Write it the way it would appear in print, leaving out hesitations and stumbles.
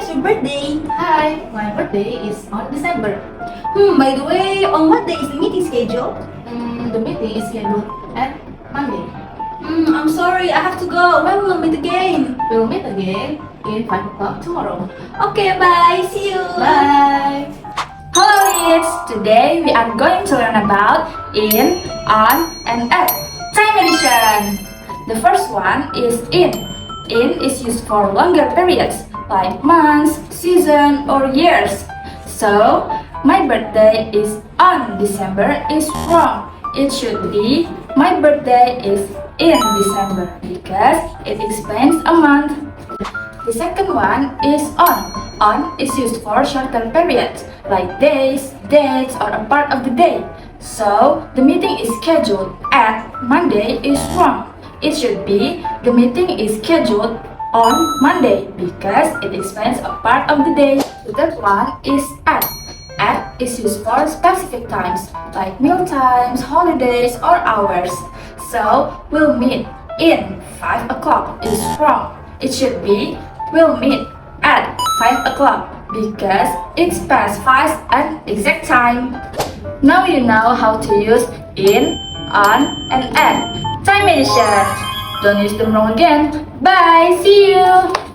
when's your birthday? Hi, my birthday is on December. By the way, on what day is the meeting scheduled? The meeting is scheduled at Monday. I'm sorry, I have to go. When will we meet again? We'll meet again in 5 o'clock tomorrow. Okay, bye. See you. Bye! Hello kids! Today we are going to learn about in, on, and at. Time edition! The first one is in. In is used for longer periods like months, season, or years. So, my birthday is on December is wrong. It should be my birthday is in December because it explains a month. The second one is on. On is used for shorter periods like days, dates, or a part of the day. So, the meeting is scheduled at Monday is wrong. It should be the meeting is scheduled on Monday because it explains a part of the day. The third one is at. At is used for specific times like meal times, holidays, or hours. So, we'll meet in 5 o'clock is wrong. It should be we'll meet at 5 o'clock because it's past 5 and exact time. Now you know how to use in, on, and at. Time edition. Don't use them wrong again. Bye. See you.